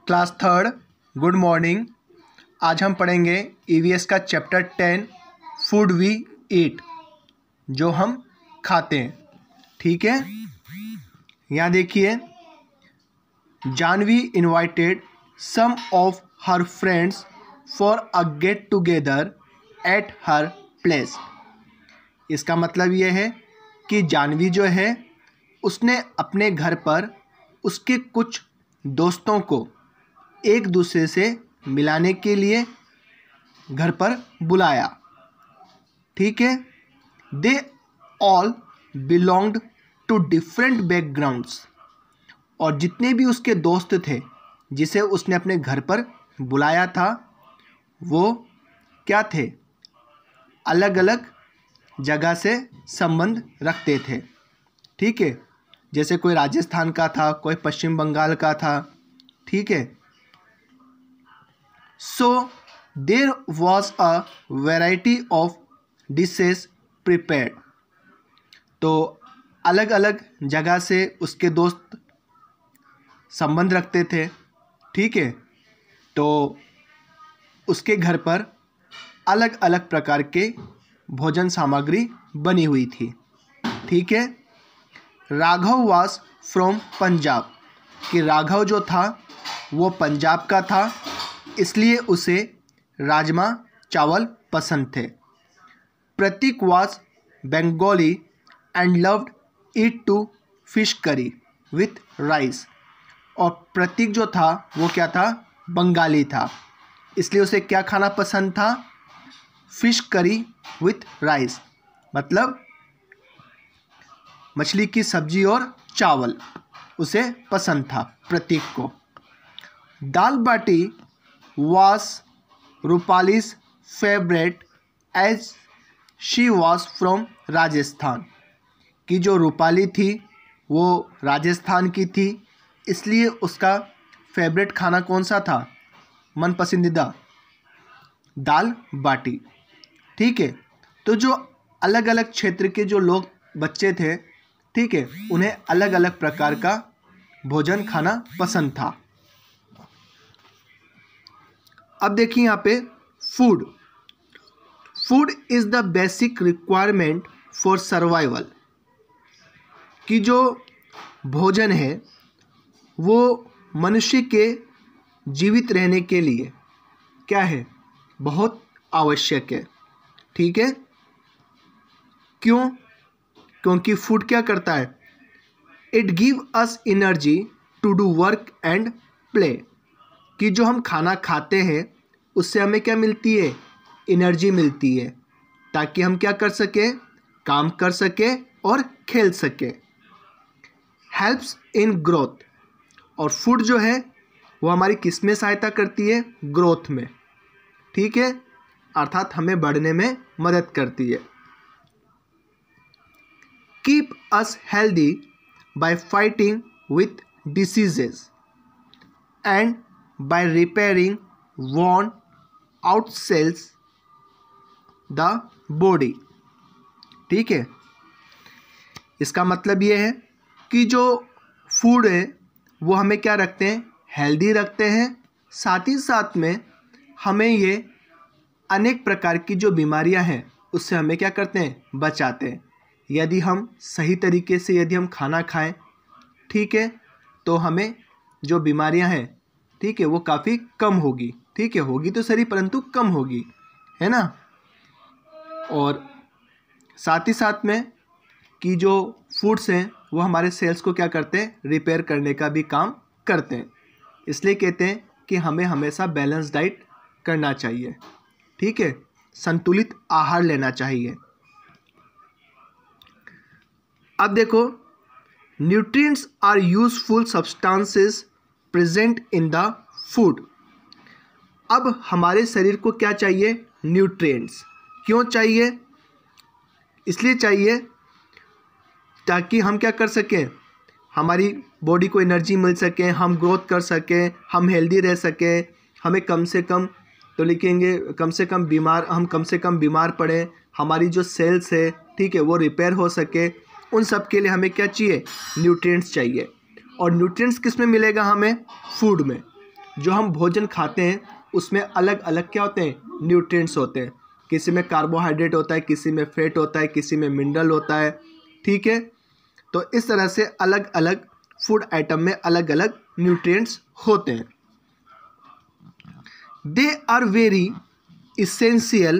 Class third, good morning. आज हम पढ़ेंगे ईवीएस का चैप्टर 10 फूड वी ईट, जो हम खाते हैं। ठीक है, यहाँ देखिए, Janvi invited some of her friends for a get together at her place. इसका मतलब ये है कि जानवी जो है उसने अपने घर पर उसके कुछ दोस्तों को एक दूसरे से मिलाने के लिए घर पर बुलाया। ठीक है, they all belonged to different backgrounds. और जितने भी उसके दोस्त थे जिसे उसने अपने घर पर बुलाया था, वो क्या थे? अलग अलग जगह से संबंध रखते थे। ठीक है, जैसे कोई राजस्थान का था, कोई पश्चिम बंगाल का था। ठीक है, so there was a variety of dishes prepared. तो अलग अलग जगह से उसके दोस्त संबंध रखते थे। ठीक है, तो उसके घर पर अलग अलग प्रकार के भोजन सामग्री बनी हुई थी। ठीक है, राघव वाज फ्रॉम पंजाब, कि राघव जो था वो पंजाब का था, इसलिए उसे राजमा चावल पसंद थे। Prateek was Bengali and loved eat to fish curry with rice. और प्रतीक जो था वो क्या था? बंगाली था, इसलिए उसे क्या खाना पसंद था? फिश करी विथ राइस, मतलब मछली की सब्जी और चावल उसे पसंद था प्रतीक को। Dal baati was Rupali's favourite as she was from Rajasthan, कि जो रूपाली थी वो राजस्थान की थी, इसलिए उसका फेवरेट खाना कौन सा था? मन पसंदीदा दाल बाटी। ठीक है, तो जो अलग अलग क्षेत्र के जो लोग बच्चे थे, ठीक है, उन्हें अलग अलग प्रकार का भोजन खाना पसंद था। अब देखिए यहाँ पे food is the basic requirement for survival, कि जो भोजन है वो मनुष्य के जीवित रहने के लिए क्या है? बहुत आवश्यक है। ठीक है, क्यों? क्योंकि फूड क्या करता है? It give us energy to do work and play, कि जो हम खाना खाते हैं उससे हमें क्या मिलती है? एनर्जी मिलती है, ताकि हम क्या कर सकें? काम कर सकें और खेल सकें। हेल्प्स इन ग्रोथ, और फूड जो है वो हमारी किस में सहायता करती है? ग्रोथ में। ठीक है, अर्थात हमें बढ़ने में मदद करती है। Keep us healthy bye fighting with diseases and by repairing worn out cells the body। ठीक है, इसका मतलब ये है कि जो फूड है वो हमें क्या रखते हैं? हेल्दी रखते हैं। साथ ही साथ में हमें ये अनेक प्रकार की जो बीमारियां हैं उससे हमें क्या करते हैं? बचाते हैं। यदि हम सही तरीके से यदि हम खाना खाएं, ठीक है, तो हमें जो बीमारियां हैं, ठीक है, वो काफ़ी कम होगी। ठीक है, होगी तो सही परंतु कम होगी, है ना। और साथ ही साथ में कि जो फूड्स हैं वो हमारे सेल्स को क्या करते हैं? रिपेयर करने का भी काम करते हैं। इसलिए कहते हैं कि हमें हमेशा बैलेंस डाइट करना चाहिए। ठीक है, संतुलित आहार लेना चाहिए। अब देखो, nutrients are useful substances present in the food. अब हमारे शरीर को क्या चाहिए? न्यूट्रिएंट्स। क्यों चाहिए? इसलिए चाहिए ताकि हम क्या कर सकें? हमारी बॉडी को एनर्जी मिल सके, हम ग्रोथ कर सकें, हम हेल्दी रह सकें, हमें कम से कम तो लिखेंगे कम से कम बीमार पड़े, हमारी जो सेल्स है, ठीक है, वो रिपेयर हो सके। उन सब के लिए हमें क्या चाहिए? न्यूट्रिएंट्स चाहिए। और न्यूट्रिएंट्स किस में मिलेगा? हमें फूड में। जो हम भोजन खाते हैं उसमें अलग अलग क्या होते हैं, न्यूट्रिएंट्स होते हैं। किसी में कार्बोहाइड्रेट होता है, किसी में फैट होता है, किसी में मिनरल होता है, ठीक है। तो इस तरह से अलग अलग फूड आइटम में अलग अलग न्यूट्रिएंट्स होते हैं। They are very essential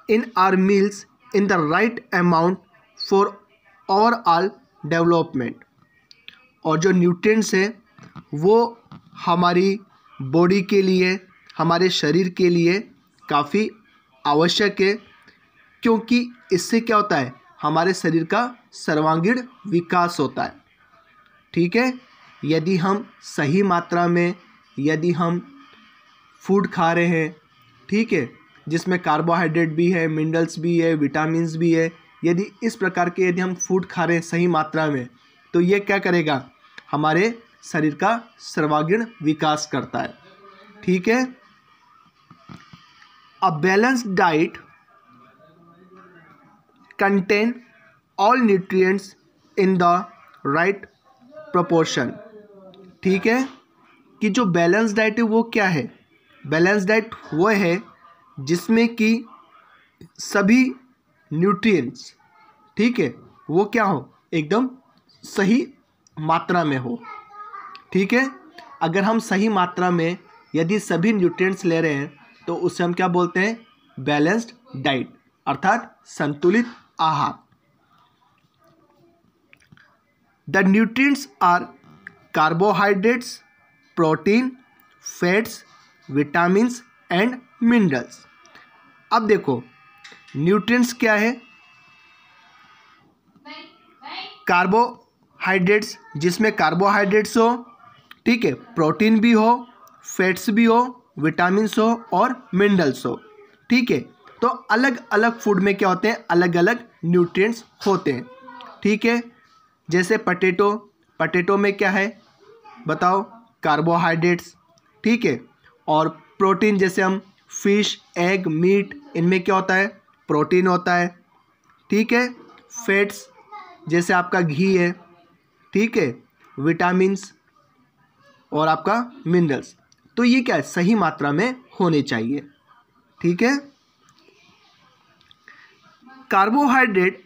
in our meals in the right amount for overall development। और जो न्यूट्रिएंट्स हैं वो हमारी बॉडी के लिए, हमारे शरीर के लिए काफ़ी आवश्यक है, क्योंकि इससे क्या होता है, हमारे शरीर का सर्वांगीण विकास होता है, ठीक है। यदि हम सही मात्रा में यदि हम फूड खा रहे हैं, ठीक है, जिसमें कार्बोहाइड्रेट भी है, मिनरल्स भी है, विटामिन्स भी है, यदि इस प्रकार के यदि हम फूड खा रहे हैं सही मात्रा में, तो ये क्या करेगा, हमारे शरीर का सर्वांगीण विकास करता है, ठीक है। A balanced diet contain all nutrients in the right proportion, ठीक है। कि जो बैलेंस डाइट है वो क्या है, बैलेंस डाइट वो है जिसमें कि सभी न्यूट्रिएंट्स, ठीक है, वो क्या हो, एकदम सही मात्रा में हो, ठीक है। अगर हम सही मात्रा में यदि सभी न्यूट्रिएंट्स ले रहे हैं तो उसे हम क्या बोलते हैं, बैलेंस्ड डाइट, अर्थात संतुलित आहार। The nutrients are carbohydrates, protein, fats, vitamins and minerals. अब देखो न्यूट्रिएंट्स क्या है, कार्बोहाइड्रेट्स, जिसमें कार्बोहाइड्रेट्स हो, ठीक है, प्रोटीन भी हो, फैट्स भी हो, विटामिन्स हो और मिनरल्स हो, ठीक है। तो अलग अलग फूड में क्या होते हैं, अलग अलग न्यूट्रिएंट्स होते हैं, ठीक है। जैसे पटेटो में क्या है बताओ, कार्बोहाइड्रेट्स, ठीक है। और प्रोटीन जैसे हम फिश, एग, मीट, इनमें क्या होता है, प्रोटीन होता है, ठीक है। फैट्स जैसे आपका घी है, ठीक है, विटामिन्स और आपका मिनरल्स। तो ये क्या है, सही मात्रा में होने चाहिए, ठीक है। Carbohydrate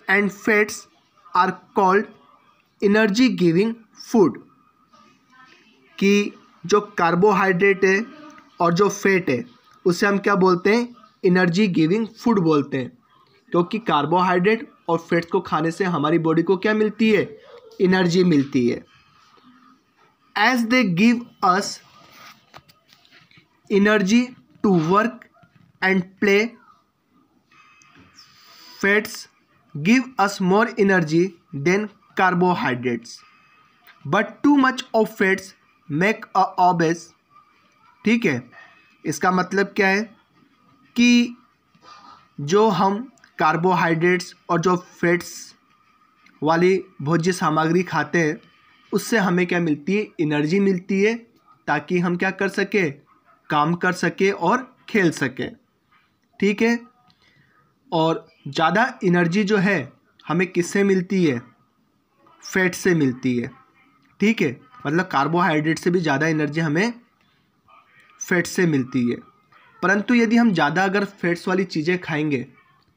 and fats are called energy giving food. कि जो कार्बोहाइड्रेट है और जो फैट है उसे हम क्या बोलते हैं, एनर्जी गिविंग फूड बोलते हैं, क्योंकि कार्बोहाइड्रेट और फैट्स को खाने से हमारी बॉडी को क्या मिलती है, एनर्जी मिलती है। As they give us energy to work and play, fats give us more energy than carbohydrates, but too much of fats make a obese, ठीक है। इसका मतलब क्या है कि जो हम कार्बोहाइड्रेट्स और जो फैट्स वाली भोज्य सामग्री खाते हैं उससे हमें क्या मिलती है, एनर्जी मिलती है, ताकि हम क्या कर सके, काम कर सके और खेल सके, ठीक है। और ज़्यादा एनर्जी जो है हमें किससे मिलती है, फैट से मिलती है, ठीक है। मतलब कार्बोहाइड्रेट से भी ज़्यादा एनर्जी हमें फैट से मिलती है। परंतु यदि हम ज़्यादा अगर फैट्स वाली चीज़ें खाएंगे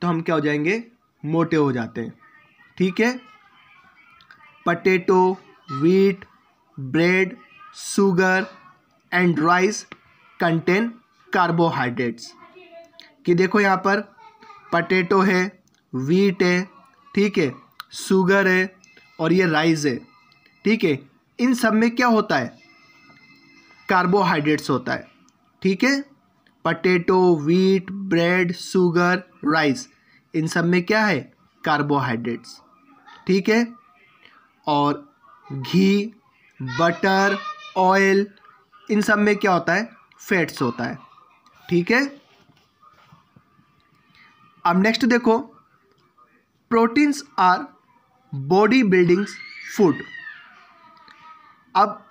तो हम क्या हो जाएंगे, मोटे हो जाते हैं, ठीक है। Potato, wheat, bread, sugar and rice contain carbohydrates. कि देखो यहाँ पर पटेटो है, व्हीट है, ठीक है, शुगर है और ये राइस है, ठीक है। इन सब में क्या होता है, कार्बोहाइड्रेट्स होता है, ठीक है। Potato, wheat, bread, sugar, rice, इन सब में क्या है, कार्बोहाइड्रेट्स, ठीक है। और घी, बटर, ऑयल, इन सब में क्या होता है, फैट्स होता है, ठीक है। अब नेक्स्ट देखो, proteins our body building food. अब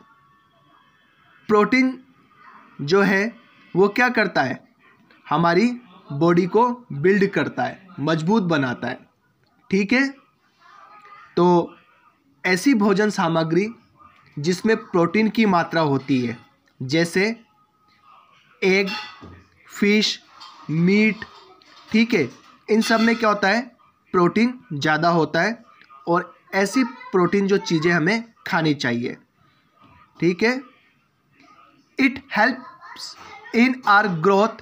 प्रोटीन जो है वो क्या करता है, हमारी बॉडी को बिल्ड करता है, मजबूत बनाता है, ठीक है। तो ऐसी भोजन सामग्री जिसमें प्रोटीन की मात्रा होती है जैसे एग, फिश, मीट, ठीक है। इन सब में क्या होता है, प्रोटीन ज़्यादा होता है और ऐसी प्रोटीन जो चीज़ें हमें खानी चाहिए, ठीक है। It helps in our growth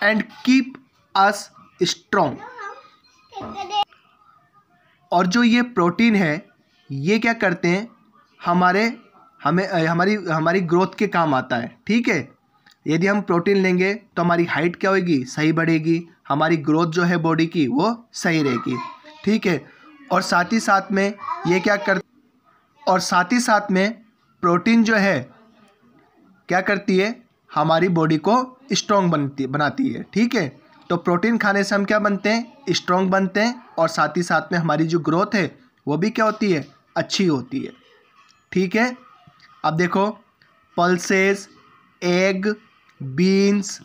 and keep us strong. और जो ये प्रोटीन है ये क्या करते हैं, हमारी ग्रोथ के काम आता है, ठीक है। यदि हम प्रोटीन लेंगे तो हमारी हाइट क्या होगी, सही बढ़ेगी, हमारी ग्रोथ जो है बॉडी की वो सही रहेगी, ठीक है। और साथ ही साथ में ये क्या कर और साथ ही साथ में प्रोटीन जो है क्या करती है, हमारी बॉडी को स्ट्रॉन्ग बनाती है, ठीक है। तो प्रोटीन खाने से हम क्या बनते हैं, स्ट्रॉन्ग बनते हैं और साथ ही साथ में हमारी जो ग्रोथ है वो भी क्या होती है, अच्छी होती है, ठीक है। अब देखो, pulses, egg, beans,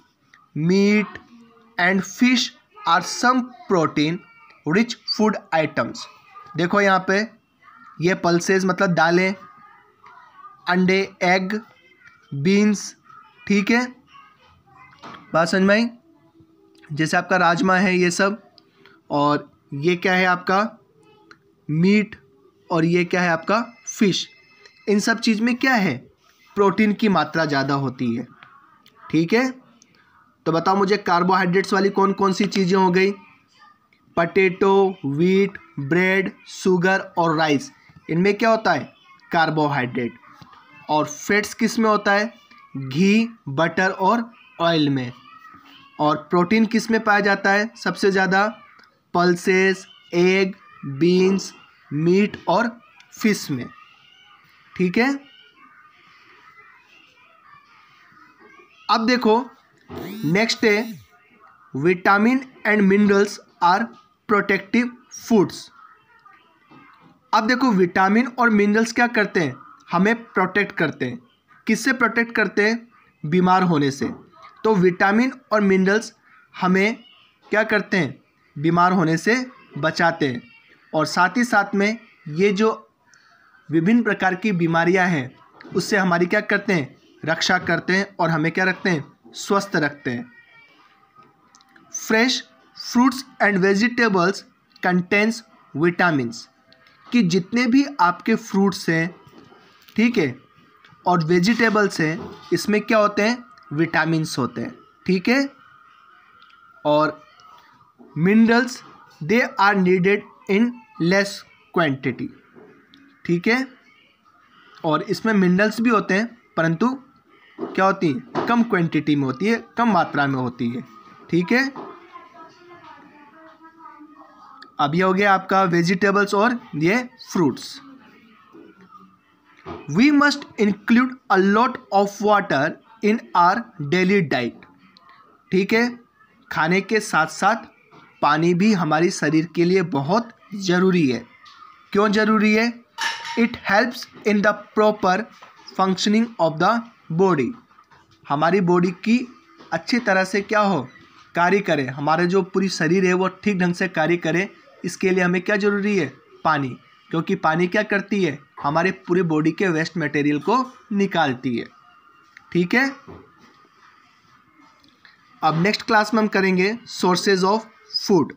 meat and fish are some protein rich food items. देखो यहाँ पे ये पल्सेस मतलब दालें, अंडे, एग, बीन्स, ठीक है। बात समझ में आई? जैसे आपका राजमा है ये सब, और ये क्या है आपका मीट, और ये क्या है आपका फिश। इन सब चीज़ में क्या है, प्रोटीन की मात्रा ज़्यादा होती है, ठीक है। तो बताओ मुझे कार्बोहाइड्रेट्स वाली कौन कौन सी चीज़ें हो गई, पटेटो, व्हीट, ब्रेड, शुगर और राइस। इनमें क्या होता है, कार्बोहाइड्रेट। और फैट्स किस में होता है, घी, बटर और ऑयल में। और प्रोटीन किस में पाया जाता है सबसे ज़्यादा, पल्सेस, एग, बीन्स, मीट और फिश में, ठीक है। अब देखो नेक्स्ट है, vitamin and minerals are protective foods. अब देखो विटामिन और मिनरल्स क्या करते हैं, हमें प्रोटेक्ट करते हैं। किससे प्रोटेक्ट करते हैं, बीमार होने से। तो विटामिन और मिनरल्स हमें क्या करते हैं, बीमार होने से बचाते हैं। और साथ ही साथ में ये जो विभिन्न प्रकार की बीमारियां हैं उससे हमारी क्या करते हैं, रक्षा करते हैं और हमें क्या रखते हैं, स्वस्थ रखते हैं। Fresh fruits and vegetables contains vitamins, कि जितने भी आपके फ्रूट्स हैं, ठीक है, और वेजिटेबल्स हैं, इसमें क्या होते हैं, विटामिन्स होते हैं, ठीक है। और minerals they are needed in less quantity, ठीक है। और इसमें मिनरल्स भी होते हैं परंतु क्या होती है, कम क्वांटिटी में होती है, कम मात्रा में होती है, ठीक है। अब ये हो गया आपका वेजिटेबल्स और ये fruits. We must include a lot of water in our daily diet, ठीक है। खाने के साथ साथ पानी भी हमारी शरीर के लिए बहुत ज़रूरी है। क्यों ज़रूरी है, it helps in the proper functioning of the body. हमारी बॉडी की अच्छी तरह से क्या हो, कार्य करे, हमारे जो पूरी शरीर है वो ठीक ढंग से कार्य करे, इसके लिए हमें क्या ज़रूरी है, पानी। क्योंकि पानी क्या करती है, हमारे पूरे बॉडी के वेस्ट मटेरियल को निकालती है, ठीक है। अब नेक्स्ट क्लास में हम करेंगे सोर्सेज ऑफ फूड।